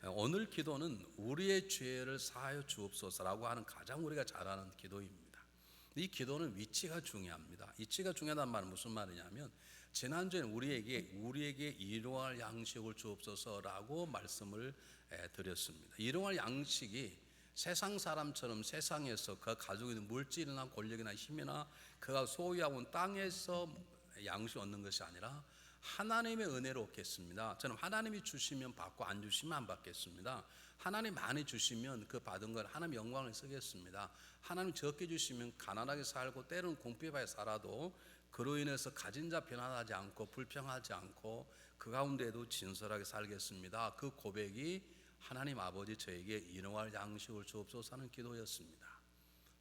오늘 기도는 우리의 죄를 사하여 주옵소서라고 하는 가장 우리가 잘 아는 기도입니다. 이 기도는 위치가 중요합니다. 위치가 중요하다는 말은 무슨 말이냐면, 지난주에는 우리에게 일용할 양식을 주옵소서라고 말씀을 드렸습니다. 일용할 양식이 세상 사람처럼 세상에서 그가 가지고 있는 물질이나 권력이나 힘이나 그가 소유하고 있는 땅에서 양식 얻는 것이 아니라 하나님의 은혜로 얻겠습니다. 저는 하나님이 주시면 받고 안 주시면 안 받겠습니다. 하나님 많이 주시면 그 받은 걸 하나님 영광을 쓰겠습니다. 하나님 적게 주시면 가난하게 살고 때로는 궁핍하게 살아도 그로 인해서 가진 자 변화하지 않고 불평하지 않고 그 가운데에도 진솔하게 살겠습니다. 그 고백이 하나님 아버지 저에게 일용할 양식을 주옵소서 하는 기도였습니다.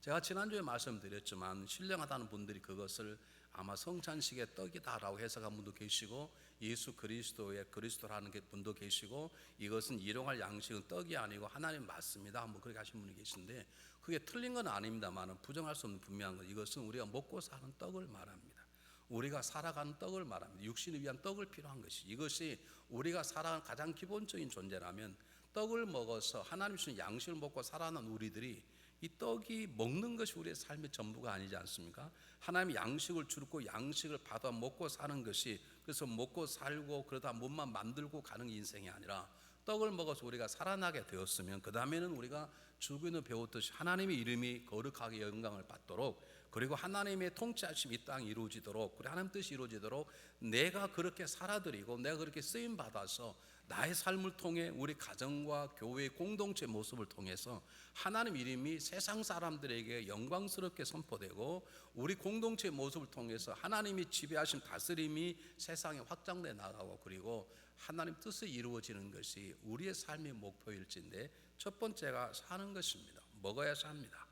제가 지난주에 말씀드렸지만 신령하다는 분들이 그것을 아마 성찬식의 떡이다라고 해석한 분도 계시고, 예수 그리스도의 그리스도라는 분도 계시고, 이것은 일용할 양식은 떡이 아니고 하나님 맞습니다 뭐 그렇게 하신 분이 계신데, 그게 틀린 건 아닙니다만 부정할 수 없는 분명한 건, 이것은 우리가 먹고 사는 떡을 말합니다. 우리가 살아가는 떡을 말합니다. 육신을 위한 떡을 필요한 것이, 이것이 우리가 살아가는 가장 기본적인 존재라면, 떡을 먹어서 하나님 주신 양식을 먹고 살아가는 우리들이 이 떡이 먹는 것이 우리의 삶의 전부가 아니지 않습니까? 하나님이 양식을 주고 양식을 받아 먹고 사는 것이, 그래서 먹고 살고 그러다 몸만 만들고 가는 인생이 아니라 떡을 먹어서 우리가 살아나게 되었으면, 그 다음에는 우리가 주기는 배웠듯이 하나님의 이름이 거룩하게 영광을 받도록, 그리고 하나님의 통치하심이 이 땅에 이루어지도록, 그리고 하나님 뜻이 이루어지도록 내가 그렇게 살아드리고 내가 그렇게 쓰임받아서 나의 삶을 통해 우리 가정과 교회의 공동체 모습을 통해서 하나님 이름이 세상 사람들에게 영광스럽게 선포되고, 우리 공동체 모습을 통해서 하나님이 지배하신 다스림이 세상에 확장돼 나가고, 그리고 하나님 뜻이 이루어지는 것이 우리의 삶의 목표일진데, 첫 번째가 사는 것입니다. 먹어야 삽니다.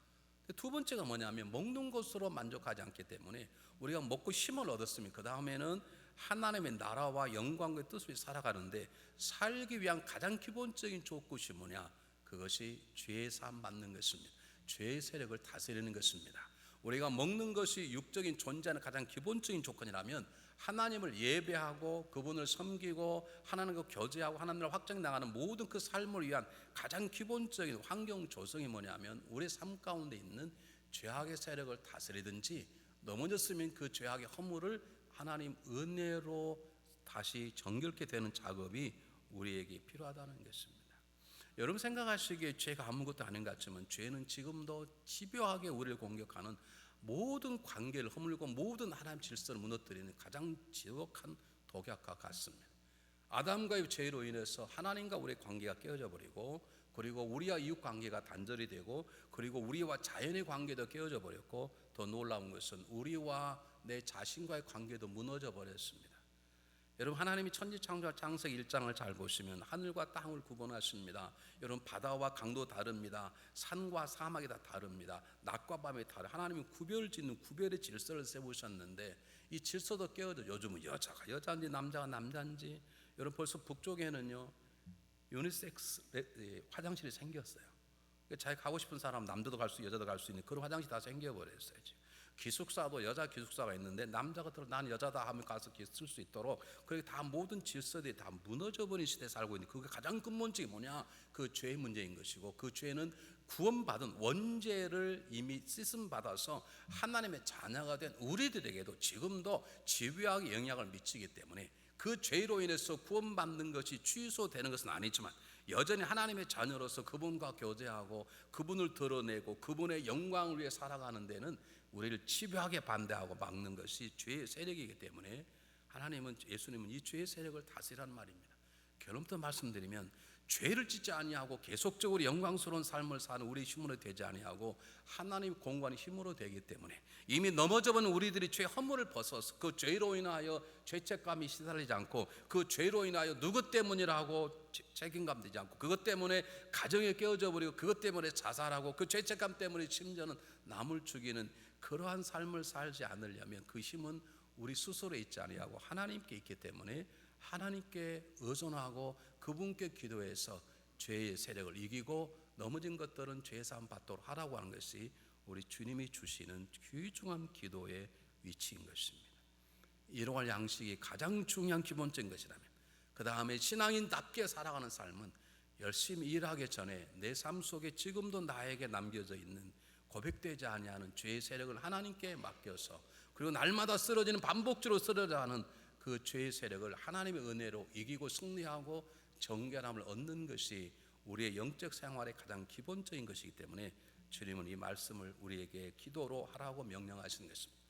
두 번째가 뭐냐면, 먹는 것으로 만족하지 않기 때문에 우리가 먹고 힘을 얻었으면 그 다음에는 하나님의 나라와 영광의 뜻을 살아가는데, 살기 위한 가장 기본적인 조건이 뭐냐? 그것이 죄의 사함 받는 것입니다. 죄의 세력을 다스리는 것입니다. 우리가 먹는 것이 육적인 존재하는 가장 기본적인 조건이라면, 하나님을 예배하고 그분을 섬기고 하나님과 교제하고 하나님을 확장 나가는 모든 그 삶을 위한 가장 기본적인 환경 조성이 뭐냐면, 우리의 삶 가운데 있는 죄악의 세력을 다스리든지, 넘어졌으면 그 죄악의 허물을 하나님 은혜로 다시 정결케 되는 작업이 우리에게 필요하다는 것입니다. 여러분 생각하시기에 죄가 아무것도 아닌 것 같지만, 죄는 지금도 집요하게 우리를 공격하는 모든 관계를 허물고 모든 하나님 질서를 무너뜨리는 가장 지독한 독약과 같습니다. 아담과의 죄로 인해서 하나님과 우리의 관계가 깨어져 버리고, 그리고 우리와 이웃 관계가 단절이 되고, 그리고 우리와 자연의 관계도 깨어져 버렸고, 더 놀라운 것은 우리와 내 자신과의 관계도 무너져 버렸습니다. 여러분, 하나님이 천지창조와 창세기 1장을 잘 보시면 하늘과 땅을 구분하십니다. 여러분, 바다와 강도 다릅니다. 산과 사막이 다 다릅니다. 낮과 밤이 다르. 하나님은 구별짓는 구별의 질서를 세우셨는데, 이 질서도 깨어져. 요즘은 여자가 여자인지 남자가 남자인지, 여러분 벌써 북쪽에는요 유니섹스 화장실이 생겼어요. 자기 가고 싶은 사람 남자도 갈 수 여자도 갈 수 있는 그런 화장실이 다 생겨버렸어요. 지금 기숙사도 여자 기숙사가 있는데, 남자가 들어 나는 여자다 하면 가서 쓸 수 있도록, 그렇게 다 모든 질서들이 다 무너져버린 시대에 살고 있는, 그게 가장 근본적인 뭐냐? 그 죄의 문제인 것이고, 그 죄는 구원받은 원죄를 이미 씻음받아서 하나님의 자녀가 된 우리들에게도 지금도 집요하게 영향을 미치기 때문에, 그 죄로 인해서 구원받는 것이 취소되는 것은 아니지만, 여전히 하나님의 자녀로서 그분과 교제하고 그분을 드러내고 그분의 영광을 위해 살아가는 데는 우리를 집요하게 반대하고 막는 것이 죄의 세력이기 때문에, 예수님은 이 죄의 세력을 다스리라는 말입니다. 결론부터 말씀드리면, 죄를 짓지 아니하고 계속적으로 영광스러운 삶을 사는 우리 힘으로 되지 아니하고 하나님 공간의 힘으로 되기 때문에, 이미 넘어져본 우리들이 죄 허물을 벗어서 그 죄로 인하여 죄책감이 시달리지 않고, 그 죄로 인하여 누구 때문이라고 책임감 되지 않고, 그것 때문에 가정이 깨어져 버리고 그것 때문에 자살하고 그 죄책감 때문에 심지어는 남을 죽이는 그러한 삶을 살지 않으려면, 그 힘은 우리 스스로에 있지 아니하고 하나님께 있기 때문에, 하나님께 의존하고 그분께 기도해서 죄의 세력을 이기고 넘어진 것들은 죄 사함 받도록 하라고 하는 것이 우리 주님이 주시는 귀중한 기도의 위치인 것입니다. 일용할 양식이 가장 중요한 기본적인 것이라면, 그 다음에 신앙인답게 살아가는 삶은 열심히 일하기 전에 내 삶 속에 지금도 나에게 남겨져 있는 고백되지 아니하는 죄의 세력을 하나님께 맡겨서, 그리고 날마다 쓰러지는, 반복적으로 쓰러져가는 그 죄의 세력을 하나님의 은혜로 이기고 승리하고 정결함을 얻는 것이 우리의 영적 생활의 가장 기본적인 것이기 때문에 주님은 이 말씀을 우리에게 기도로 하라고 명령하시는 것입니다.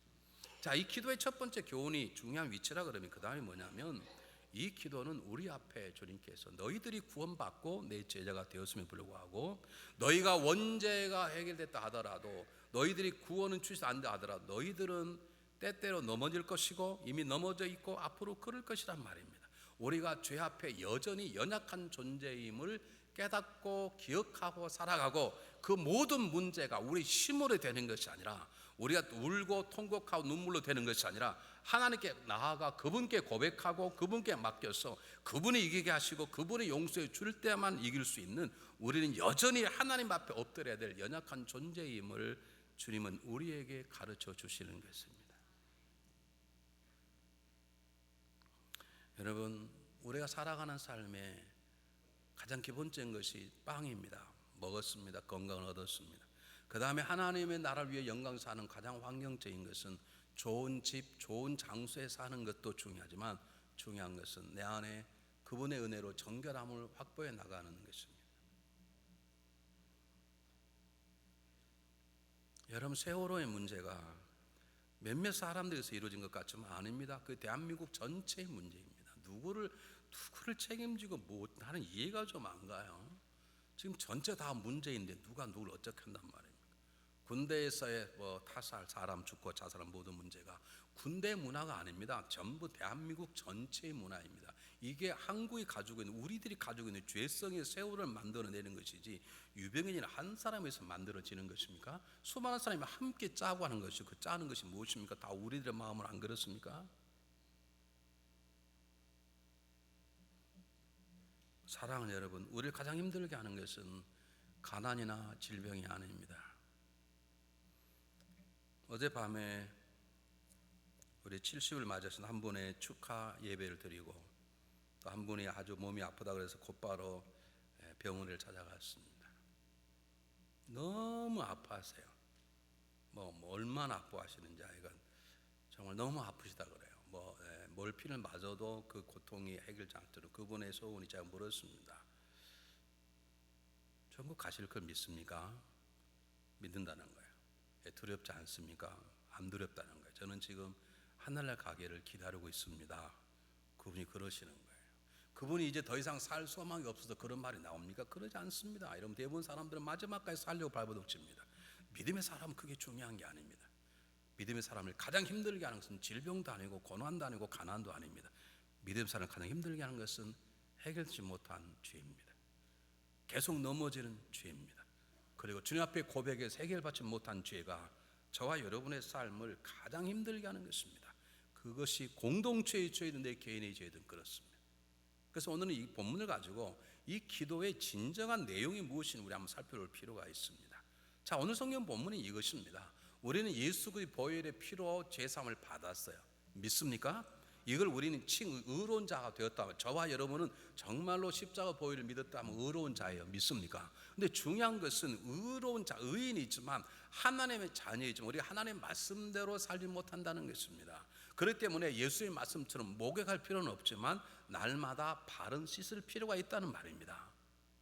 자, 이 기도의 첫 번째 교훈이 중요한 위치라 그러면 그 다음에 뭐냐면, 이 기도는 우리 앞에 주님께서 너희들이 구원받고 내 제자가 되었음에 불구하고, 너희가 원죄가 해결됐다 하더라도, 너희들이 구원은 주시지 않는다 하더라도 너희들은 때때로 넘어질 것이고 이미 넘어져 있고 앞으로 그럴 것이란 말입니다. 우리가 죄 앞에 여전히 연약한 존재임을 깨닫고 기억하고 살아가고, 그 모든 문제가 우리 힘으로 되는 것이 아니라, 우리가 울고 통곡하고 눈물로 되는 것이 아니라 하나님께 나아가 그분께 고백하고 그분께 맡겨서 그분이 이기게 하시고 그분이 용서해 줄 때만 이길 수 있는, 우리는 여전히 하나님 앞에 엎드려야 될 연약한 존재임을 주님은 우리에게 가르쳐 주시는 것입니다. 여러분, 우리가 살아가는 삶에 가장 기본적인 것이 빵입니다. 먹었습니다. 건강을 얻었습니다. 그 다음에 하나님의 나라를 위해 영광 사는 가장 환경적인 것은 좋은 집, 좋은 장소에 사는 것도 중요하지만 중요한 것은 내 안에 그분의 은혜로 정결함을 확보해 나가는 것입니다. 여러분, 세월호의 문제가 몇몇 사람들에서 이루어진 것 같지만 아닙니다. 그 대한민국 전체의 문제입니다. 누구를 책임지고 하는 이해가 좀 안 가요. 지금 전체 다 문제인데 누가 누구를 어떻게 한단 말입니까? 군대에서의 타살, 사람 죽고 자살한 모든 문제가 군대 문화가 아닙니다. 전부 대한민국 전체의 문화입니다. 이게 한국이 가지고 있는, 우리들이 가지고 있는 죄성의 세월을 만들어내는 것이지 유병인이나 한 사람에서 만들어지는 것입니까? 수많은 사람이 함께 짜고 하는 것이, 그 짜는 것이 무엇입니까? 다 우리들의 마음은 안 그렇습니까? 사랑하는 여러분, 우리를 가장 힘들게 하는 것은 가난이나 질병이 아닙니다. 어젯밤에 우리 70을 맞아서 한 분의 축하 예배를 드리고, 또 한 분이 아주 몸이 아프다 그래서 곧바로 병원을 찾아갔습니다. 너무 아파하세요. 얼마나 아파하시는지 아이가 정말 너무 아프시다 그래요. 몰핀을 맞아도 그 고통이 해결되지 않도록 그분의 소원이 제가 물었습니다. 전국 가실 걸 믿습니까? 믿는다는 거예요. 두렵지 않습니까? 안 두렵다는 거예요. 저는 지금 하늘날 가기를 기다리고 있습니다. 그분이 그러시는 거예요. 그분이 이제 더 이상 살 소망이 없어서 그런 말이 나옵니까? 그러지 않습니다. 여러분, 대부분 사람들은 마지막까지 살려고 발버둥칩니다. 믿음의 사람은 그게 중요한 게 아닙니다. 믿음의 사람을 가장 힘들게 하는 것은 질병도 아니고 고난도 아니고 가난도 아닙니다. 믿음의 사람을 가장 힘들게 하는 것은 해결되지 못한 죄입니다. 계속 넘어지는 죄입니다. 그리고 주님 앞에 고백해서 해결받지 못한 죄가 저와 여러분의 삶을 가장 힘들게 하는 것입니다. 그것이 공동체의 죄이든 내 개인의 죄이든 그렇습니다. 그래서 오늘은 이 본문을 가지고 이 기도의 진정한 내용이 무엇인지 우리 한번 살펴볼 필요가 있습니다. 자, 오늘 성경 본문이 이것입니다. 우리는 예수 그리스도의 보혈의 피로 죄사함을 받았어요. 믿습니까? 이걸 우리는 의로운 자가 되었다. 저와 여러분은 정말로 십자가 보혈을 믿었다면 의로운 자예요. 믿습니까? 근데 중요한 것은 의로운 자, 의인이지만 하나님의 자녀이지만 우리가 하나님의 말씀대로 살지 못한다는 것입니다. 그렇기 때문에 예수의 말씀처럼 목욕할 필요는 없지만 날마다 발은 씻을 필요가 있다는 말입니다.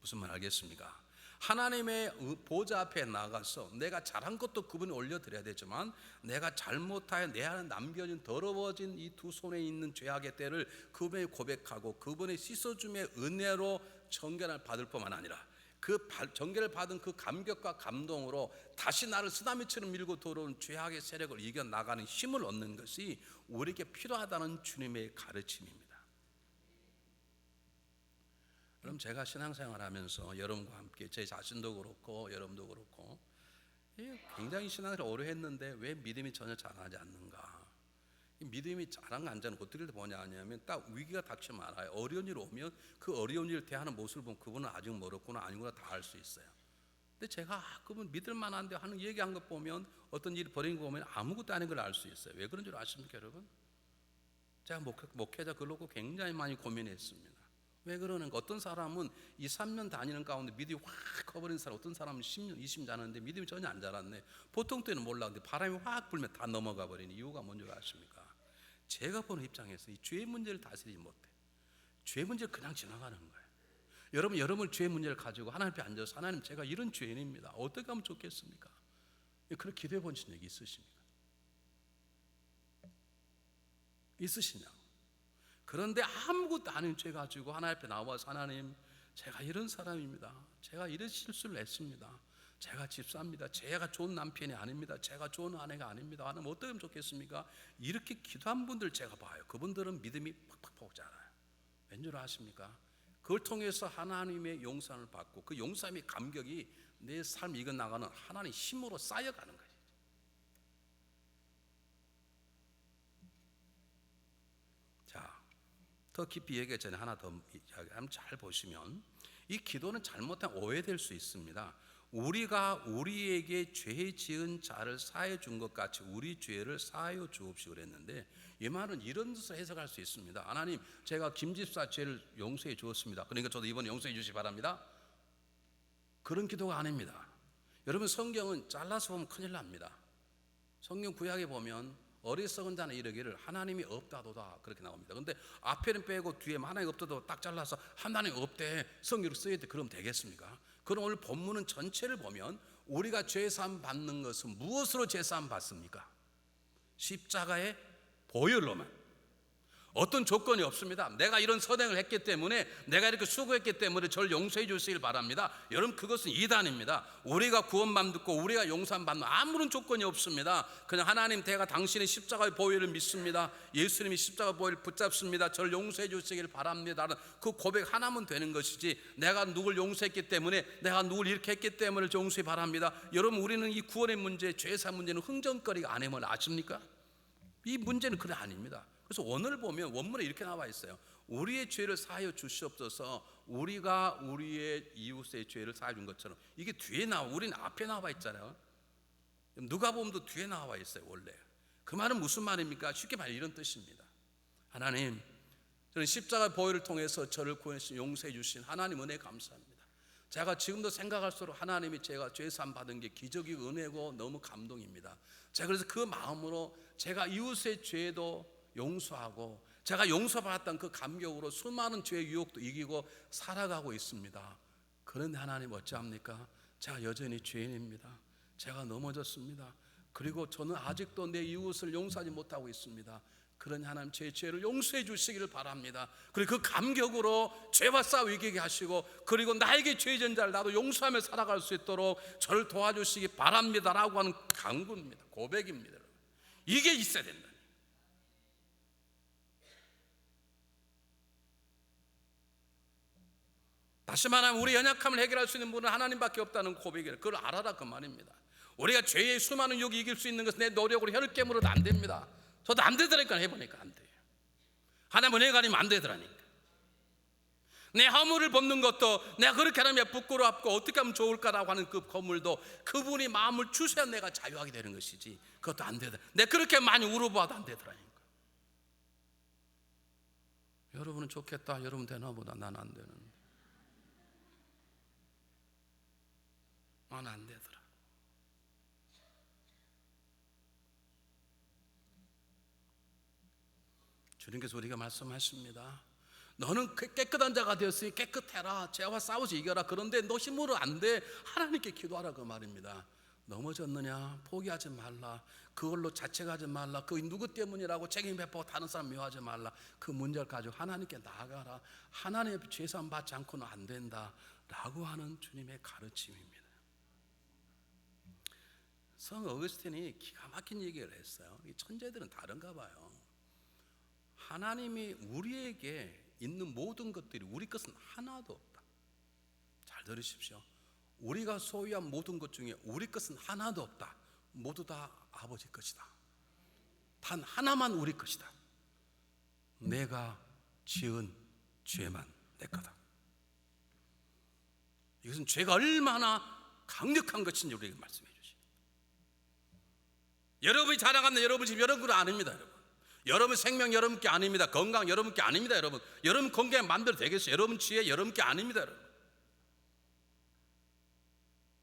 무슨 말 알겠습니까? 하나님의 보좌 앞에 나가서 내가 잘한 것도 그분이 올려드려야 되지만 내가 잘못하여 내 안에 남겨진 더러워진 이 두 손에 있는 죄악의 때를 그분에 고백하고 그분의 씻어줌의 은혜로 정결을 받을 뿐만 아니라 그 정결을 받은 그 감격과 감동으로 다시 나를 쓰나미처럼 밀고 들어온 죄악의 세력을 이겨나가는 힘을 얻는 것이 우리에게 필요하다는 주님의 가르침입니다. 그럼 제가 신앙생활 하면서 여러분과 함께 제 자신도 그렇고 여러분도 그렇고 굉장히 신앙을 오래 했는데 왜 믿음이 전혀 자라나지 않는가? 믿음이 자라는 안 자라는 어떻게 보냐 하냐면 딱 위기가 닥치면 알아요. 어려운 일 오면 그 어려운 일을 대하는 모습을 보면 그분은 아직 멀었구나 아니구나 다 알 수 있어요. 근데 제가 그분 믿을 만한데 하는 얘기한 것 보면 어떤 일을 벌인 거 보면 아무것도 아닌 걸 알 수 있어요. 왜 그런 줄 아십니까 여러분? 제가 목회자 글로 굉장히 많이 고민했습니다. 왜 그러는가? 어떤 사람은 2, 3년 다니는 가운데 믿음이 확 커버린 사람, 어떤 사람은 10년, 20년 자랐는데 믿음이 전혀 안 자랐네. 보통 때는 몰랐는데 바람이 확 불면 다 넘어가 버리는 이유가 뭔지 아십니까? 제가 보는 입장에서 이 죄의 문제를 다스리지 못해. 죄의 문제를 그냥 지나가는 거예요. 여러분 죄의 문제를 가지고 하나님 앞에 앉아서 하나님, 제가 이런 죄인입니다. 어떻게 하면 좋겠습니까? 그렇게 기도해 본 적이 있으십니까? 있으시냐고. 그런데 아무것도 아닌 죄 가지고 하나님 앞에 나와서 하나님, 제가 이런 사람입니다. 제가 이런 실수를 했습니다. 제가 집사입니다. 제가 좋은 남편이 아닙니다. 제가 좋은 아내가 아닙니다. 하나님 어떻게 하면 좋겠습니까? 이렇게 기도한 분들 제가 봐요. 그분들은 믿음이 팍팍 자라요. 왠줄 아십니까? 그걸 통해서 하나님의 용서를 받고 그 용서의 감격이 내 삶 이겨나가는 하나님의 힘으로 쌓여가는 거예요. 자, 더 깊이 얘기하기 전에 하나 더 이야기하면, 잘 보시면 이 기도는 잘못하면 오해될 수 있습니다. 우리가 우리에게 죄 지은 자를 사해 준 것 같이 우리 죄를 사하여 주옵시고 그랬는데, 이 말은 이런 뜻으로 해석할 수 있습니다. 하나님, 제가 김집사 죄를 용서해 주었습니다. 그러니까 저도 이번에 용서해 주시기 바랍니다. 그런 기도가 아닙니다. 여러분, 성경은 잘라서 보면 큰일 납니다. 성경 구약에 보면 어리석은 자는 이르기를 하나님이 없다도다 그렇게 나옵니다. 근데 앞에는 빼고 뒤에 하나님 없다도 딱 잘라서 하나님 없대 성경을 써야 돼, 그럼 되겠습니까? 그럼 오늘 본문은 전체를 보면 우리가 죄사함 받는 것은 무엇으로 죄사함 받습니까? 십자가의 보혈로만. 어떤 조건이 없습니다. 내가 이런 선행을 했기 때문에, 내가 이렇게 수고했기 때문에 저를 용서해 주시길 바랍니다. 여러분, 그것은 이단입니다. 우리가 구원받고 우리가 용서받는 아무런 조건이 없습니다. 그냥 하나님, 내가 당신의 십자가의 보혈을 믿습니다. 예수님이 십자가 보혈을 붙잡습니다. 저를 용서해 주시길 바랍니다. 그 고백 하나면 되는 것이지, 내가 누굴 용서했기 때문에, 내가 누굴 이렇게 했기 때문에 용서해 바랍니다. 여러분, 우리는 이 구원의 문제, 죄사 문제는 흥정거리가 아니면 아십니까? 이 문제는 그래 아닙니다. 그래서 오늘 보면 원문에 이렇게 나와 있어요. 우리의 죄를 사하여 주시옵소서. 우리가 우리의 이웃의 죄를 사하여 준 것처럼. 이게 뒤에 나와, 우리는 앞에 나와 있잖아요. 누가복음도 뒤에 나와 있어요. 원래 그 말은 무슨 말입니까? 쉽게 말해 이런 뜻입니다. 하나님, 저는 십자가 보혈을 통해서 저를 구원하신, 용서해 주신 하나님 은혜 감사합니다. 제가 지금도 생각할수록 하나님이 제가 죄사함 받은 게 기적이고 은혜고 너무 감동입니다. 제가 그래서 그 마음으로 제가 이웃의 죄도 용서하고, 제가 용서받았던 그 감격으로 수많은 죄의 유혹도 이기고 살아가고 있습니다. 그런데 하나님 어찌합니까? 제가 여전히 죄인입니다. 제가 넘어졌습니다. 그리고 저는 아직도 내 이웃을 용서하지 못하고 있습니다. 그러니 하나님, 제 죄를 용서해 주시기를 바랍니다. 그리고 그 감격으로 죄와 싸워 이기게 하시고, 그리고 나에게 죄 지은 자를 나도 용서하며 살아갈 수 있도록 저를 도와주시기 바랍니다라고 하는 간구입니다. 고백입니다. 이게 있어야 된다. 다시 말하면 우리 연약함을 해결할 수 있는 분은 하나님밖에 없다는 고백이에요. 그걸 알아라 그 말입니다. 우리가 죄의 수많은 유혹이 이길 수 있는 것은 내 노력으로 혀를 깨물어도 안 됩니다. 저도 안 되더라니까. 해보니까 안 돼요. 하나님 은혜가 아니면 안 되더라니까. 내 허물을 벗는 것도 내가 그렇게 하면 부끄럽고 어떻게 하면 좋을까라고 하는 그 허물도 그분이 마음을 주셔야 내가 자유하게 되는 것이지, 그것도 안 되더라. 내가 그렇게 많이 울어봐도 안 되더라니까. 여러분은 좋겠다, 여러분 되나 보다. 난 안 되는데. 난 안 되더라. 주님께서 우리가 말씀하십니다. 너는 깨끗한 자가 되었으니 깨끗해라. 죄와 싸우지 이겨라. 그런데 너 힘으로 안 돼. 하나님께 기도하라 그 말입니다. 넘어졌느냐? 포기하지 말라. 그걸로 자책하지 말라. 그 누구 때문이라고 책임 회피하고 다른 사람 미워하지 말라. 그 문제를 가지고 하나님께 나아가라. 하나님의 죄사함 받지 않고는 안 된다 라고 하는 주님의 가르침입니다. 성 어거스틴이 기가 막힌 얘기를 했어요. 이 천재들은 다른가 봐요. 하나님이 우리에게 있는 모든 것들이 우리 것은 하나도 없다. 잘 들으십시오. 우리가 소유한 모든 것 중에 우리 것은 하나도 없다. 모두 다 아버지 것이다. 단 하나만 우리 것이다. 내가 지은 죄만 내 거다. 이것은 죄가 얼마나 강력한 것인지 우리에게 말씀해 주십니다. 여러분이 자랑하는 여러분 집 여러분 건 아닙니다. 여러분, 여러분 생명 여러분께 아닙니다. 건강 여러분께 아닙니다. 여러분 건강 만들어 되겠어요? 여러분 지혜 여러분께 아닙니다. 여러분.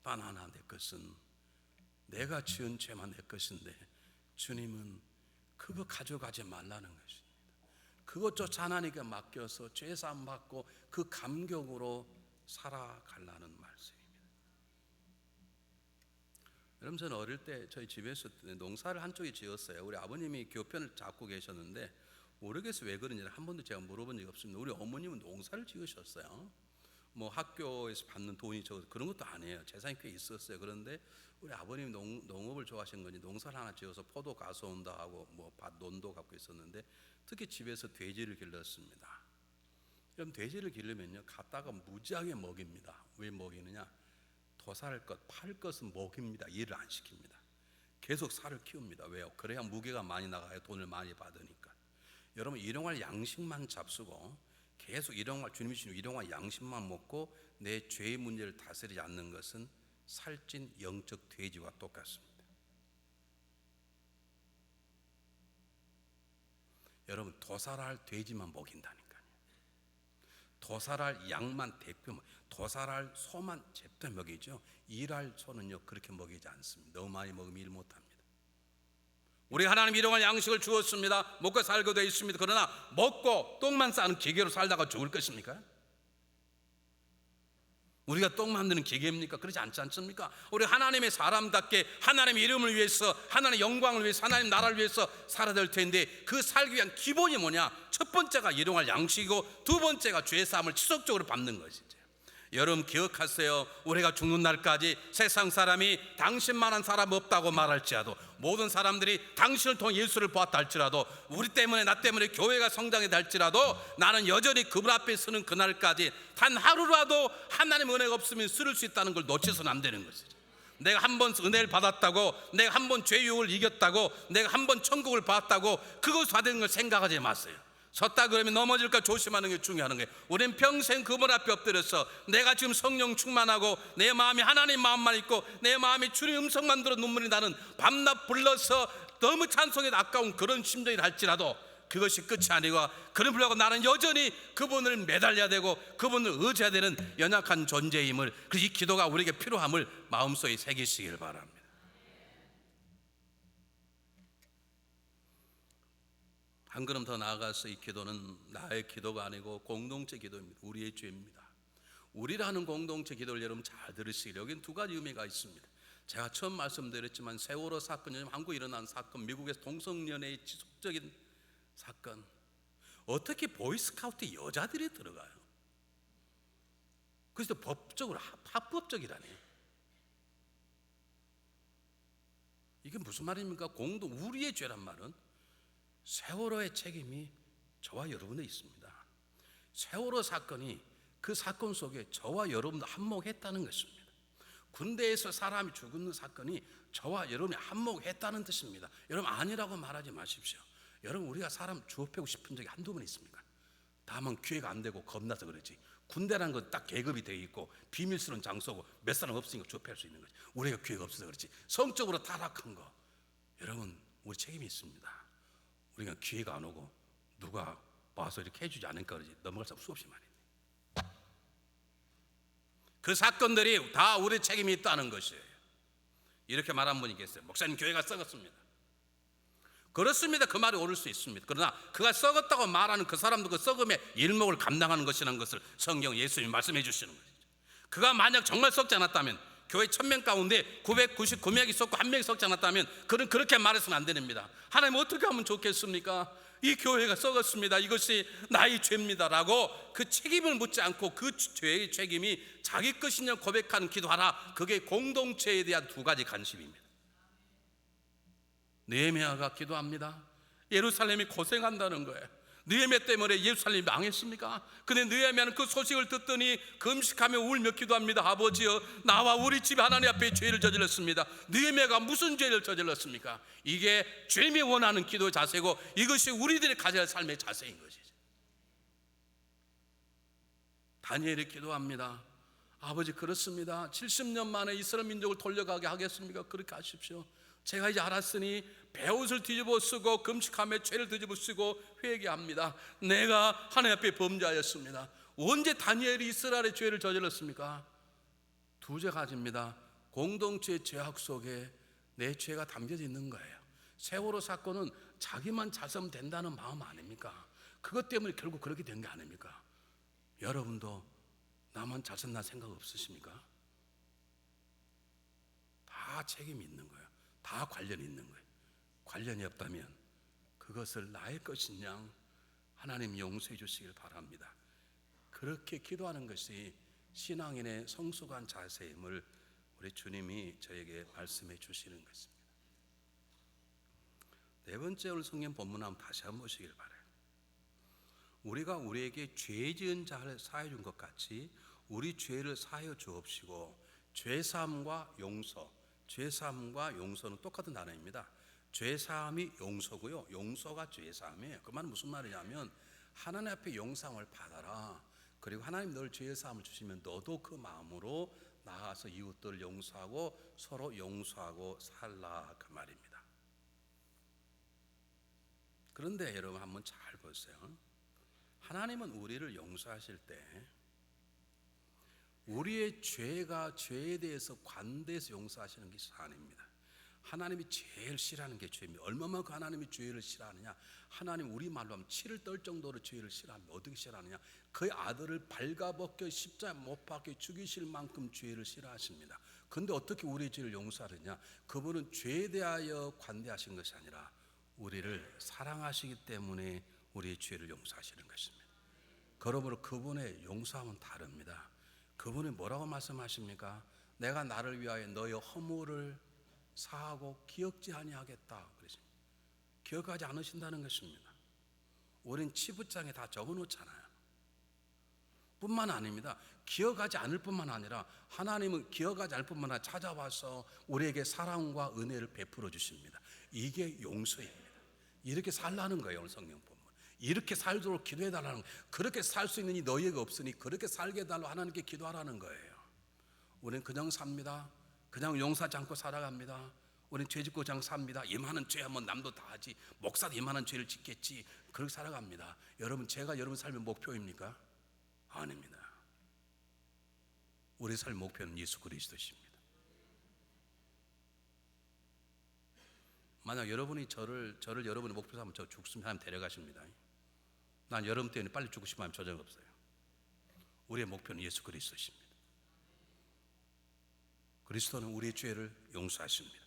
단 하나, 내 것은 내가 지은 죄만 내 것인데 주님은 그거 가져가지 말라는 것입니다. 그것조차 하나님께 맡겨서 죄사함 받고 그 감격으로 살아가려는 말씀입니다. 여러분, 저는 어릴 때 저희 집에서 농사를 한쪽에 지었어요. 우리 아버님이 교편을 잡고 계셨는데 모르겠어요, 왜 그런지 한 번도 제가 물어본 적이 없습니다. 우리 어머님은 농사를 지으셨어요. 뭐 학교에서 받는 돈이 적어서 그런 것도 아니에요. 재산이 꽤 있었어요. 그런데 우리 아버님이 농업을 좋아하신 건지 농사를 하나 지어서 포도 가져온다 하고 뭐 논도 갖고 있었는데 특히 집에서 돼지를 길렀습니다. 그럼 돼지를 기르면요, 갖다가 무지하게 먹입니다. 왜 먹이느냐? 도살할 것, 팔 것은 먹입니다. 일을 안 시킵니다. 계속 살을 키웁니다. 왜요? 그래야 무게가 많이 나가요. 돈을 많이 받으니까. 여러분, 일용할 양식만 잡수고 계속 주님이 주신 일용할 양식만 먹고 내 죄의 문제를 다스리지 않는 것은 살찐 영적 돼지와 똑같습니다. 여러분, 도살할 돼지만 먹인다니까요. 도살할 양만 대표, 도살할 소만 제때 먹이죠. 일할 소는요 그렇게 먹이지 않습니다. 너무 많이 먹으면 일 못합니다. 우리 하나님 일용할 양식을 주었습니다. 먹고 살게 되어 있습니다. 그러나 먹고 똥만 싸는 기계로 살다가 죽을 것입니까? 우리가 똥 만드는 기계입니까? 그렇지 않지 않습니까? 우리 하나님의 사람답게 하나님의 이름을 위해서, 하나님의 영광을 위해서, 하나님 나라를 위해서 살아야 될 텐데 그 살기 위한 기본이 뭐냐? 첫 번째가 일용할 양식이고 두 번째가 죄사함을 지속적으로 밟는 것이죠. 여러분 기억하세요. 우리가 죽는 날까지 세상 사람이 당신만한 사람 없다고 말할지라도, 모든 사람들이 당신을 통해 예수를 보았다 할지라도, 우리 때문에 나 때문에 교회가 성장했다 할지라도 나는 여전히 그분 앞에 서는 그날까지 단 하루라도 하나님 은혜가 없으면 쓰를 수 있다는 걸 놓쳐서는 안 되는 것이죠. 내가 한 번 은혜를 받았다고, 내가 한 번 죄 유혹을 이겼다고, 내가 한 번 천국을 받았다고 그것 받은 걸 생각하지 마세요. 섰다 그러면 넘어질까 조심하는 게 중요한 거예요. 우리는 평생 그분 앞에 엎드려서 내가 지금 성령 충만하고 내 마음이 하나님 마음만 있고 내 마음이 주님 음성만 들어 눈물이 나는 밤낮 불러서 너무 찬송에 아까운 그런 심정이 할지라도 그것이 끝이 아니고, 그런 불구하고 나는 여전히 그분을 매달려야 되고 그분을 의지해야 되는 연약한 존재임을, 이 기도가 우리에게 필요함을 마음속에 새기시길 바랍니다. 한 걸음 더 나아가서 이 기도는 나의 기도가 아니고 공동체 기도입니다. 우리의 죄입니다. 우리라는 공동체 기도를 여러분 잘 들으시길. 여기는 두 가지 의미가 있습니다. 제가 처음 말씀드렸지만 세월호 사건, 요즘 한국에 일어난 사건, 미국에서 동성연애의 지속적인 사건, 어떻게 보이스카우트 여자들이 들어가요? 그래서 법적으로 합법적이라네요. 이게 무슨 말입니까? 우리의 죄란 말은 세월호의 책임이 저와 여러분에 있습니다. 세월호 사건이 그 사건 속에 저와 여러분도 한몫했다는 것입니다. 군대에서 사람이 죽는 사건이 저와 여러분이 한몫했다는 뜻입니다. 여러분 아니라고 말하지 마십시오. 여러분 우리가 사람 주업하고 싶은 적이 한두 번 있습니까? 다만 기회가 안 되고 겁나서 그렇지. 군대라는 건 딱 계급이 되어 있고 비밀스러운 장소고 몇 사람 없으니까 주업할 수 있는 거지. 우리가 기회가 없어서 그렇지. 성적으로 타락한 거, 여러분 우리 책임이 있습니다. 우리가 기회가 안 오고 누가 와서 이렇게 해주지 않을까 그러지 넘어갈 수 없이 말이네. 그 사건들이 다 우리 책임이 있다는 것이에요. 이렇게 말한 분이 계세요. 목사님 교회가 썩었습니다. 그렇습니다. 그 말이 옳을 수 있습니다. 그러나 그가 썩었다고 말하는 그 사람도 그 썩음의 일목을 감당하는 것이라는 것을 성경 예수님이 말씀해 주시는 것이죠. 그가 만약 정말 썩지 않았다면, 교회 1000명 가운데 999명이 썩고 1명이 썩지 않았다면 그는 그렇게 말해서는 안 됩니다. 하나님 어떻게 하면 좋겠습니까? 이 교회가 썩었습니다. 이것이 나의 죄입니다라고 그 책임을 묻지 않고 그 죄의 책임이 자기 것이냐 고백하는 기도하라. 그게 공동체에 대한 두 가지 관심입니다. 느헤미야가 기도합니다. 예루살렘이 고생한다는 거예요. 느헤미야 때문에 예루살렘이 망했습니까? 근데 느헤미야는 그 소식을 듣더니 금식하며 울며 기도합니다. 아버지여, 나와 우리 집 하나님 앞에 죄를 저질렀습니다. 느헤미야가 무슨 죄를 저질렀습니까? 이게 죄미 원하는 기도의 자세고 이것이 우리들이 가져야 할 삶의 자세인 것이죠. 다니엘이 기도합니다. 아버지 그렇습니다. 70년 만에 이스라엘 민족을 돌려가게 하겠습니까? 그렇게 하십시오. 제가 이제 알았으니 베옷을 뒤집어 쓰고 금식하며 죄를 뒤집어 쓰고 회개합니다. 내가 하나님 앞에 범죄하였습니다. 언제 다니엘이 이스라엘의 죄를 저질렀습니까? 두 가지입니다. 공동체의 죄악 속에 내 죄가 담겨져 있는 거예요. 세월호 사건은 자기만 잘 살면 된다는 마음 아닙니까? 그것 때문에 결국 그렇게 된 게 아닙니까? 여러분도 나만 잘 산다는 생각 없으십니까? 다 책임이 있는 거예요. 다 관련이 있는 거예요. 관련이 없다면 그것을 나의 것인 양 하나님 용서해 주시길 바랍니다. 그렇게 기도하는 것이 신앙인의 성숙한 자세임을 우리 주님이 저에게 말씀해 주시는 것입니다. 네 번째 오늘 성경 본문 한번 다시 한번 보시길 바라요. 우리가 우리에게 죄 지은 자를 사해 준 것 같이 우리 죄를 사하여 주옵시고. 죄사함과 용서, 죄사함과 용서는 똑같은 단어입니다. 죄사함이 용서고요, 용서가 죄사함이에요. 그 말은 무슨 말이냐면 하나님 앞에 용서함을 받아라. 그리고 하나님 널 죄사함을 주시면 너도 그 마음으로 나아가서 이웃들을 용서하고 서로 용서하고 살라, 그 말입니다. 그런데 여러분 한번 잘 보세요. 하나님은 우리를 용서하실 때 우리의 죄에 대해서 관대해서 용서하시는 것이 아닙니다. 하나님이 제일 싫어하는 게 죄입니다. 얼마만큼 하나님이 죄를 싫어하느냐? 하나님 우리 말로 하면 치를 떨 정도로 죄를 싫어합니다. 어떻게 싫어하느냐? 그의 아들을 발가벗겨 십자가에 못 박혀 죽이실 만큼 죄를 싫어하십니다. 그런데 어떻게 우리의 죄를 용서하느냐? 그분은 죄에 대하여 관대하신 것이 아니라 우리를 사랑하시기 때문에 우리의 죄를 용서하시는 것입니다. 그러므로 그분의 용서함은 다릅니다. 그분이 뭐라고 말씀하십니까? 내가 나를 위하여 너의 허물을 사하고 기억지 아니하겠다 그러십니다. 기억하지 않으신다는 것입니다. 우린 치부장에 다 적어놓잖아요. 뿐만 아닙니다. 기억하지 않을 뿐만 아니라 하나님은 기억하지 않을 뿐만 아니라 찾아와서 우리에게 사랑과 은혜를 베풀어 주십니다. 이게 용서입니다. 이렇게 살라는 거예요. 오늘 성경 본문. 이렇게 살도록 기도해달라는 거예요. 그렇게 살 수 있는 이 너희가 없으니 그렇게 살게 해달라고 하나님께 기도하라는 거예요. 우리는 그냥 삽니다. 그냥 용서하지 않고 살아갑니다. 우리는 죄 짓고 그냥 삽니다. 이만한 죄하면 남도 다 하지, 목사도 이만한 죄를 짓겠지, 그렇게 살아갑니다. 여러분, 제가 여러분 삶의 목표입니까? 아닙니다. 우리 삶의 목표는 예수 그리스도십니다. 만약 여러분이 저를 여러분의 목표 삼으면 저 죽습니다. 하나님 데려가십니다. 난 여러분 때문에 빨리 죽고 싶으면 저적 없어요. 우리의 목표는 예수 그리스도십니다. 그리스도는 우리의 죄를 용서하십니다.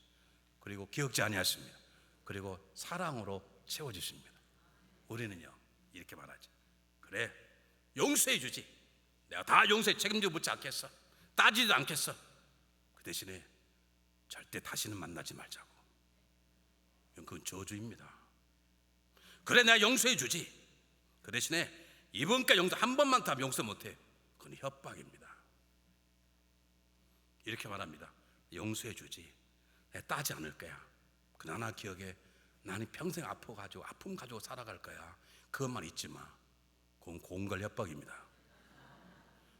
그리고 기억지 아니하십니다. 그리고 사랑으로 채워주십니다. 우리는요 이렇게 말하죠. 그래, 용서해 주지. 내가 다 용서해, 책임져 묻지 않겠어. 따지지도 않겠어. 그 대신에 절대 다시는 만나지 말자고. 그건 저주입니다. 그래, 내가 용서해 주지. 그 대신에 이번까지 용서 한 번만 더 용서 못해. 그건 협박입니다. 이렇게 말합니다. 용서해 주지. 내가 따지 않을 거야. 그러나 기억해, 나는 평생 아픔 가지고 살아갈 거야. 그것만 잊지 마. 그건 공갈 협박입니다.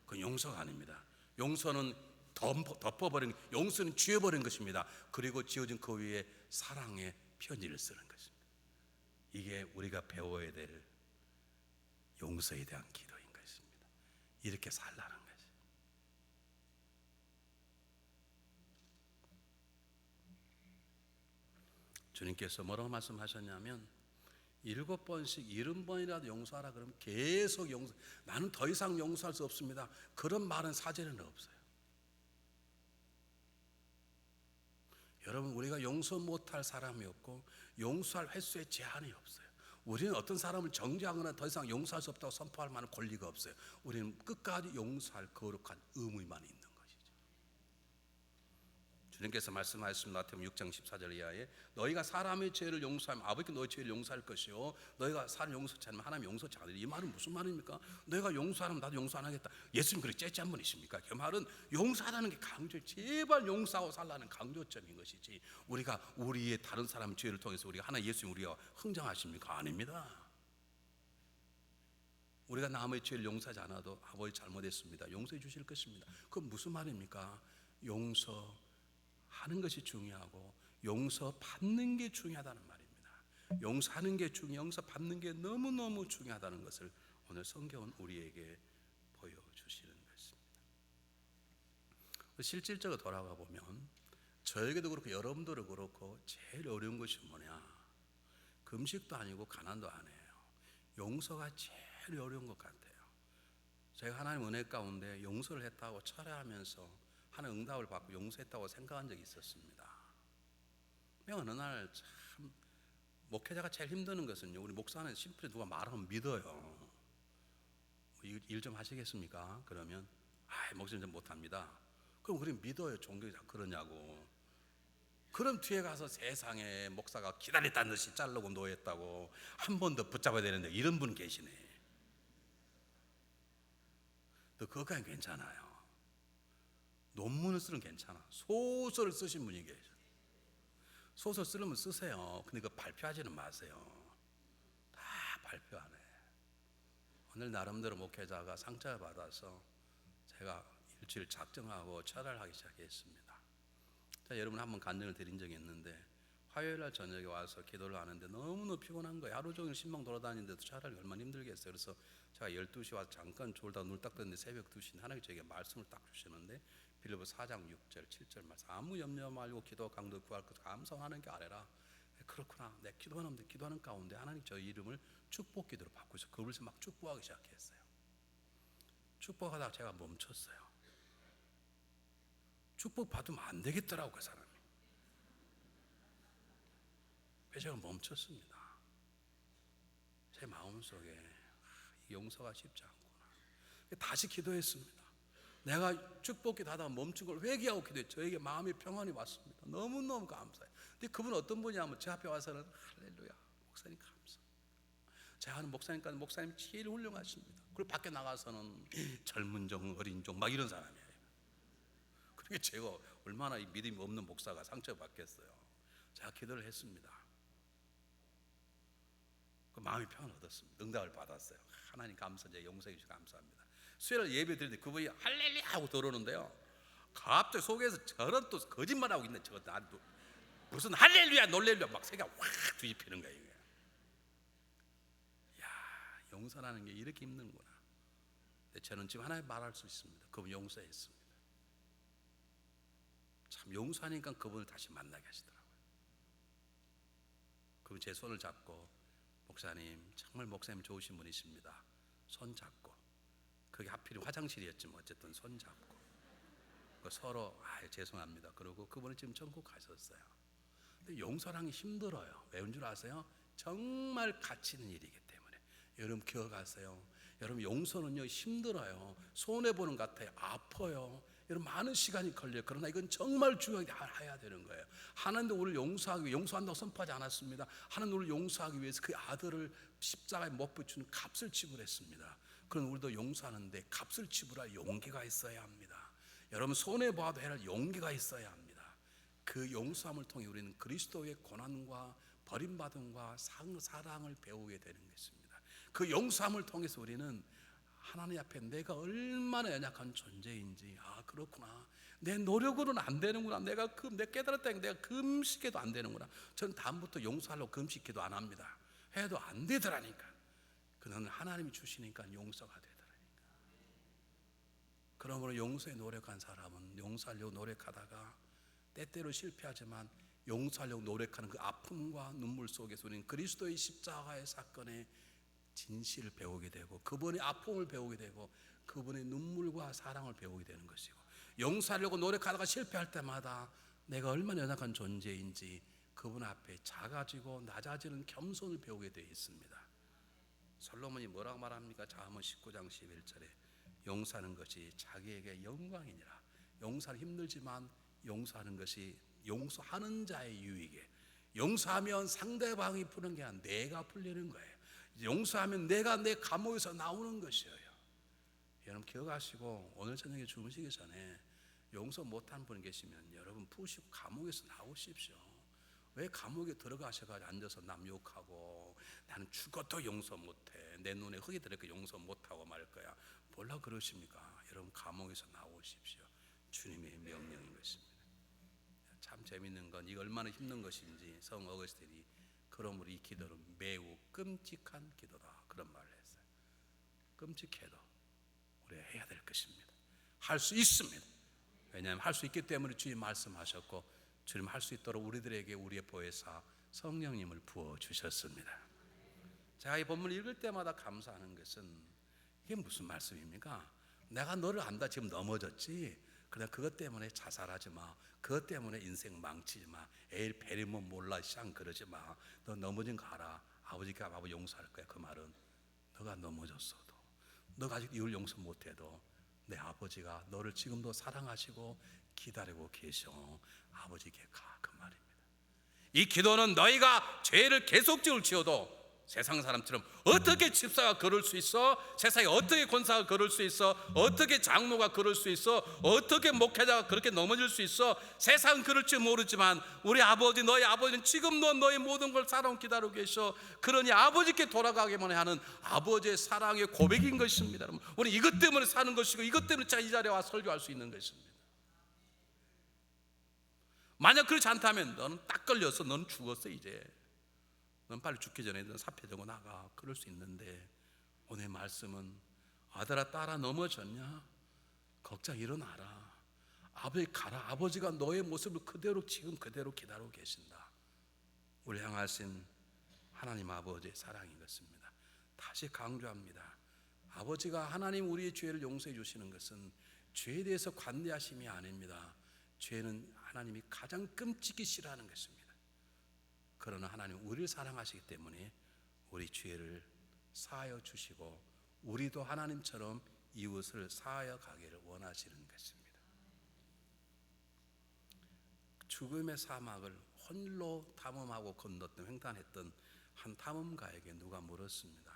그건 용서가 아닙니다. 용서는 덮어버린, 용서는 지워버린 것입니다. 그리고 지어진 그 위에 사랑의 편지를 쓰는 것입니다. 이게 우리가 배워야 될 용서에 대한 기도인 것입니다. 이렇게 살라는 것입니다. 주님께서 뭐라고 말씀하셨냐면 7번씩 70번이라도 용서하라 그러면 계속 용서. 나는 더 이상 용서할 수 없습니다. 그런 말은 사전에는 없어요. 여러분, 우리가 용서 못할 사람이 없고 용서할 횟수에 제한이 없어요. 우리는 어떤 사람을 정죄하거나 더 이상 용서할 수 없다고 선포할 만한 권리가 없어요. 우리는 끝까지 용서할 거룩한 의무만 있는 것이죠. 주님께서 말씀하셨습니다. 마태복음 6장 14절 이하에 너희가 사람의 죄를 용서하면 아버지께 너희 죄를 용서할 것이요, 너희가 사람 용서치 않으면 하나님 용서치 않으리. 이 말은 무슨 말입니까? 너희가 용서하면 나도 용서 안 하겠다. 예수님 그렇게 째째 한 분이십니까? 그 말은 용서하라는 게 강조, 제발 용서하고 살라는 강조점인 것이지, 우리가 우리의 다른 사람 죄를 통해서 우리가 하나 예수님 우리가 흥정하십니까? 아닙니다. 우리가 남의 죄를 용서하지 않아도 아버지 잘못했습니다, 용서해 주실 것입니다. 그건 무슨 말입니까? 용서하는 것이 중요하고 용서받는 게 중요하다는 말입니다. 용서하는 게 용서받는 게 너무너무 중요하다는 것을 오늘 성경은 우리에게 보여주시는 것입니다. 실질적으로 돌아가 보면 저에게도 그렇고 여러분들도 그렇고 제일 어려운 것이 뭐냐? 금식도 아니고 가난도 아니에요. 용서가 제일 어려운 것 같아요. 제가 하나님 은혜 가운데 용서를 했다고 철회하면서 하는 응답을 받고 용서했다고 생각한 적이 있었습니다. 어느 날 참 목회자가 제일 힘드는 것은요, 우리 목사는 심플히 누가 말하면 믿어요. 일 좀 하시겠습니까? 그러면 목사님 좀 못합니다. 그럼 우리 믿어요. 종교가 그러냐고. 그럼 뒤에 가서 세상에 목사가 기다렸다는 듯이 자르고 노했다고 한 번 더 붙잡아야 되는데 이런 분 계시네. 또 그것까지 괜찮아요. 논문을 쓰는 괜찮아. 소설을 쓰신 분이 계셔. 소설 쓰려면 쓰세요. 근데 그거 발표하지는 마세요. 다 발표 안 해. 오늘 나름대로 목회자가 상처를 받아서 제가 일주일 작정하고 철회를 하기 시작했습니다. 자, 여러분 한번 간증을 드린 적이 있는데 화요일 날 저녁에 와서 기도를 하는데 너무너무 피곤한 거예요. 하루 종일 신방 돌아다니는데도 차라리 얼마나 힘들겠어요. 그래서 제가 12시 와서 잠깐 졸다 눈을 딱 떴는데 새벽 2시 하나님이 저에게 말씀을 딱 주시는데 빌립보 4장 6절 7절 말씀, 아무 염려 말고 기도 강도 구할 것 감사하는 게 아래라. 그렇구나. 내 기도하는 가운데 하나님 저 이름을 축복 기도로 바꾸셔서 그분을 막 축복하기 시작했어요. 축복하다가 제가 멈췄어요. 축복 받으면 안 되겠더라고 그 사람이. 그래서 제가 멈췄습니다. 제 마음속에 용서가 쉽지 않구나. 다시 기도했습니다. 내가 축복기도 하다가 멈춘 걸 회개하고 기도해 저에게 마음의 평안이 왔습니다. 너무너무 감사해요. 근데 그분 어떤 분이냐면 제 앞에 와서는 할렐루야 목사님 감사. 제가 아는 목사님까지 목사님 제일 훌륭하십니다. 그리고 밖에 나가서는 젊은 종 어린 종 막 이런 사람이에요. 그러니까 제가 얼마나 이 믿음이 없는 목사가 상처받겠어요. 제가 기도를 했습니다. 그 마음의 평안을 얻었습니다. 응답을 받았어요. 하나님 감사, 제 용서해 주셔서 감사합니다. 수요일 예배 드릴 때 그분이 할렐루야 하고 들어오는데요, 갑자기 속에서 저런 또 거짓말하고 있는 저거 나도 무슨 할렐루야 놀렐루야 막 세계가 확 뒤집히는 거예요. 이게. 야, 용서라는 게 이렇게 힘든구나. 근데 저는 지금 하나님 말할 수 있습니다. 그분 용서했습니다. 참 용서하니까 그분을 다시 만나게 하시더라고요. 그분 제 손을 잡고 목사님 정말 목사님 좋으신 분이십니다. 손 잡고, 그게 하필 화장실이었지만 어쨌든 손 잡고 서로 죄송합니다. 그러고 그분은 지금 천국 가셨어요. 근데 용서라는 게 힘들어요. 왜인 줄 아세요? 정말 가치 있는 일이기 때문에. 여러분 기억하세요. 여러분 용서는요 힘들어요. 손해보는 것 같아요. 아파요. 여러분 많은 시간이 걸려요. 그러나 이건 정말 중요하게 해야 되는 거예요. 하나님도 우리를 용서하기 위해, 용서한다고 선포하지 않았습니다. 하나님 우리를 용서하기 위해서 그 아들을 십자가에 못 붙이는 값을 지불했습니다. 그럼 우리도 용서하는데 값을 지불할 용기가 있어야 합니다. 여러분 손해봐도 해야 할 용기가 있어야 합니다. 그 용서함을 통해 우리는 그리스도의 고난과 버림받음과 사랑을 배우게 되는 것입니다. 그 용서함을 통해서 우리는 하나님 앞에 내가 얼마나 연약한 존재인지, 그렇구나, 내 노력으로는 안 되는구나, 내가 깨달았다니까 내가 금식해도 안 되는구나. 저는 다음부터 용서하려고 금식해도 안 합니다. 해도 안 되더라니까. 그는 하나님이 주시니까 용서가 되더라니까. 그러므로 용서에 노력한 사람은 용서하려고 노력하다가 때때로 실패하지만 용서하려고 노력하는 그 아픔과 눈물 속에서 우리는 그리스도의 십자가의 사건의 진실을 배우게 되고 그분의 아픔을 배우게 되고 그분의 눈물과 사랑을 배우게 되는 것이고, 용서하려고 노력하다가 실패할 때마다 내가 얼마나 연약한 존재인지 그분 앞에 작아지고 낮아지는 겸손을 배우게 되어 있습니다. 솔로몬이 뭐라고 말합니까? 잠언 19장 11절에 용서하는 것이 자기에게 영광이니라. 용서는 힘들지만 용서하는 것이 용서하는 자의 유익에, 용서하면 상대방이 푸는 게 아니라 내가 풀리는 거예요. 용서하면 내가 내 감옥에서 나오는 것이에요. 여러분 기억하시고 오늘 저녁에 주무시기 전에 용서 못하는 분 계시면 여러분 푸시고 감옥에서 나오십시오. 왜 감옥에 들어가셔가지고 앉아서 남 욕하고 나는 죽어도 용서 못해, 내 눈에 흙이 들어있고 용서 못하고 말 거야, 뭐라 그러십니까? 여러분 감옥에서 나오십시오. 주님의 명령인 것입니다. 참 재밌는 건 이거 얼마나 힘든 것인지 성 어거스틴이 그러므로 이 기도는 매우 끔찍한 기도다 그런 말을 했어요. 끔찍해도 우리가 해야 될 것입니다. 할 수 있습니다. 왜냐하면 할 수 있기 때문에 주님 말씀하셨고 주님 할 수 있도록 우리들에게 우리의 보혜사 성령님을 부어주셨습니다. 제가 이 본문을 읽을 때마다 감사하는 것은 이게 무슨 말씀입니까? 내가 너를 안다. 지금 넘어졌지. 그냥 그것 때문에 자살하지 마. 그것 때문에 인생 망치지 마. 에이 베리면 몰라 샹 그러지 마. 너 넘어진 거 알아. 아버지가 아버지 용서할 거야. 그 말은 너가 넘어졌어도 너가 아직 이걸 용서 못해도 내 아버지가 너를 지금도 사랑하시고 기다리고 계셔. 아버지께 가. 그 말입니다. 이 기도는 너희가 죄를 계속 지을지어도 세상 사람처럼 어떻게 집사가 그럴 수 있어? 세상에 어떻게 권사가 그럴 수 있어? 어떻게 장로가 그럴 수 있어? 어떻게 목회자가 그렇게 넘어질 수 있어? 세상은 그럴지 모르지만 우리 아버지 너희 아버지는 지금도 너희 모든 걸 사랑 기다리고 계셔. 그러니 아버지께 돌아가기만 하는 아버지의 사랑의 고백인 것입니다. 우리 이것 때문에 사는 것이고 이것 때문에 제가 이 자리에 와 설교할 수 있는 것입니다. 만약 그렇지 않다면 너는 딱 걸려서 너는 죽었어. 이제 넌 빨리 죽기 전에 넌 사표 되고 나가. 그럴 수 있는데 오늘 말씀은 아들아 딸아 넘어졌냐? 걱정 일어나라. 아버지 가라. 아버지가 너의 모습을 그대로 지금 그대로 기다리고 계신다. 우리 향하신 하나님 아버지의 사랑인 것입니다. 다시 강조합니다. 아버지가 하나님 우리의 죄를 용서해 주시는 것은 죄에 대해서 관대하심이 아닙니다. 죄는 하나님이 가장 끔찍이 싫어하는 것입니다. 그러나 하나님 우리를 사랑하시기 때문에 우리 죄를 사하여 주시고 우리도 하나님처럼 이웃을 사하여 가기를 원하시는 것입니다. 죽음의 사막을 홀로 탐험하고 건넜던 횡단했던 한 탐험가에게 누가 물었습니다.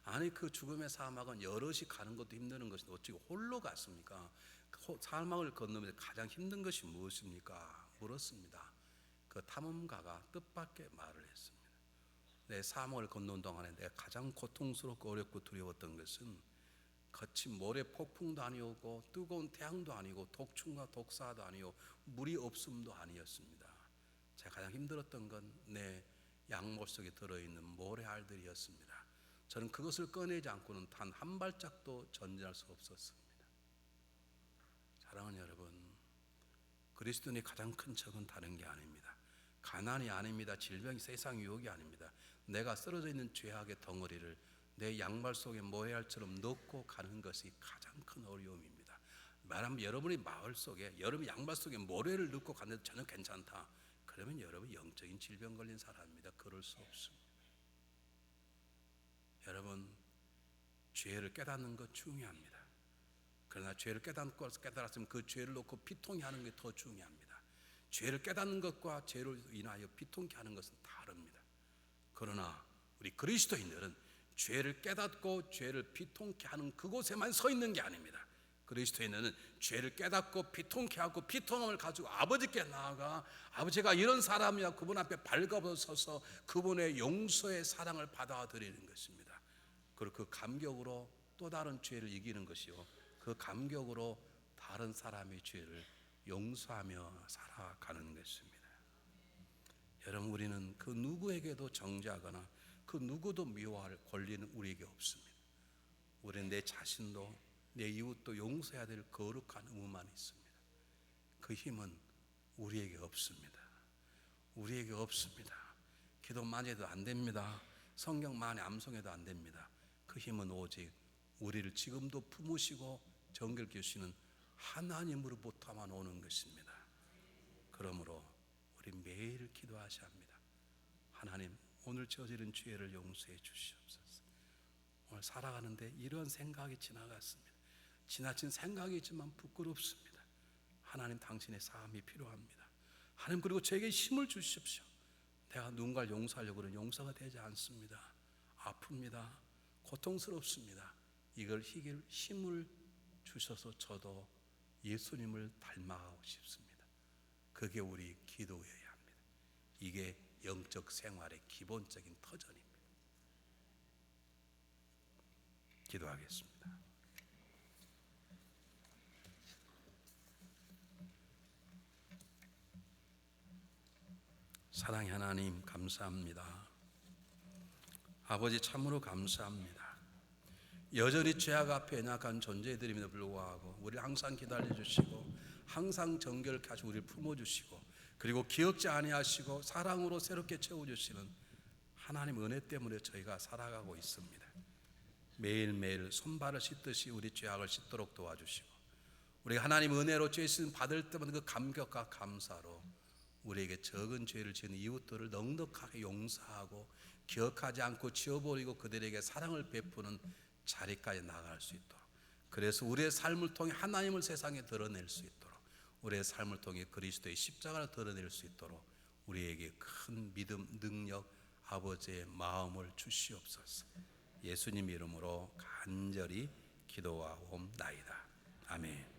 아니 그 죽음의 사막은 여럿이 가는 것도 힘든 것인데 어찌 홀로 갔습니까? 사막을 건너면서 가장 힘든 것이 무엇입니까? 물었습니다. 그 탐험가가 뜻밖의 말을 했습니다. 내 사막을 건너는 동안에 내가 가장 고통스럽고 어렵고 두려웠던 것은 거친 모래 폭풍도 아니었고 뜨거운 태양도 아니고 독충과 독사도 아니고 물이 없음도 아니었습니다. 제가 가장 힘들었던 건 내 양모 속에 들어있는 모래알들이었습니다. 저는 그것을 꺼내지 않고는 단 한 발짝도 전진할 수 없었습니다. 사랑하는 여러분, 그리스도인의 가장 큰 적은 다른 게 아닙니다. 가난이 아닙니다. 질병이 세상 유혹이 아닙니다. 내가 쓰러져 있는 죄악의 덩어리를 내 양말 속에 모래알처럼 넣고 가는 것이 가장 큰 어려움입니다. 말하면 여러분의 마을 속에 여러분 양말 속에 모래를 넣고 가는데 전혀 괜찮다. 그러면 여러분 영적인 질병 걸린 사람입니다. 그럴 수 없습니다. 여러분 죄를 깨닫는 것 중요합니다. 그러나 죄를 깨달았으면 그 죄를 놓고 피통히 하는 게 더 중요합니다. 죄를 깨닫는 것과 죄를 인하여 피통케 하는 것은 다릅니다. 그러나 우리 그리스도인들은 죄를 깨닫고 죄를 피통케 하는 그곳에만 서 있는 게 아닙니다. 그리스도인은 죄를 깨닫고 피통케 하고 피통함을 가지고 아버지께 나아가 아버지가 이런 사람이야 그분 앞에 발가벗어서 그분의 용서의 사랑을 받아들이는 것입니다. 그리고 그 감격으로 또 다른 죄를 이기는 것이요 그 감격으로 다른 사람의 죄를 용서하며 살아가는 것입니다. 여러분 우리는 그 누구에게도 정죄하거나 그 누구도 미워할 권리는 우리에게 없습니다. 우리는 내 자신도 내 이웃도 용서해야 될 거룩한 의무만 있습니다. 그 힘은 우리에게 없습니다. 우리에게 없습니다. 기도 많이 해도 안 됩니다. 성경 많이 암송해도 안 됩니다. 그 힘은 오직 우리를 지금도 품으시고 정결 주시는 하나님으로부터만 오는 것입니다. 그러므로 우리 매일 기도하셔야 합니다. 하나님 오늘 저지른 죄를 용서해 주시옵소서. 오늘 살아가는데 이런 생각이 지나갔습니다. 지나친 생각이지만 부끄럽습니다. 하나님 당신의 사함이 필요합니다. 하나님 그리고 저에게 힘을 주십시오. 내가 누군가를 용서하려고 그러는 용서가 되지 않습니다. 아픕니다. 고통스럽습니다. 이걸 이길 힘을 주셔서 저도 예수님을 닮아가고 싶습니다. 그게 우리 기도여야 합니다. 이게 영적 생활의 기본적인 터전입니다. 기도하겠습니다. 사랑의 하나님 감사합니다. 아버지 참으로 감사합니다. 여전히 죄악 앞에 연약한 존재들임에도 불구하고 우리를 항상 기다려 주시고 항상 정결케 하시고 우리를 품어 주시고 그리고 기억지 아니하시고 사랑으로 새롭게 채워 주시는 하나님 은혜 때문에 저희가 살아가고 있습니다. 매일매일 손발을 씻듯이 우리 죄악을 씻도록 도와주시고 우리가 하나님 은혜로 죄 씻음 받을 때마다 그 감격과 감사로 우리에게 적은 죄를 지은 이웃들을 넉넉하게 용서하고 기억하지 않고 지워버리고 그들에게 사랑을 베푸는 자리까지 나아갈 수 있도록, 그래서 우리의 삶을 통해 하나님을 세상에 드러낼 수 있도록, 우리의 삶을 통해 그리스도의 십자가를 드러낼 수 있도록 우리에게 큰 믿음, 능력, 아버지의 마음을 주시옵소서. 예수님 이름으로 간절히 기도하옵나이다. 아멘.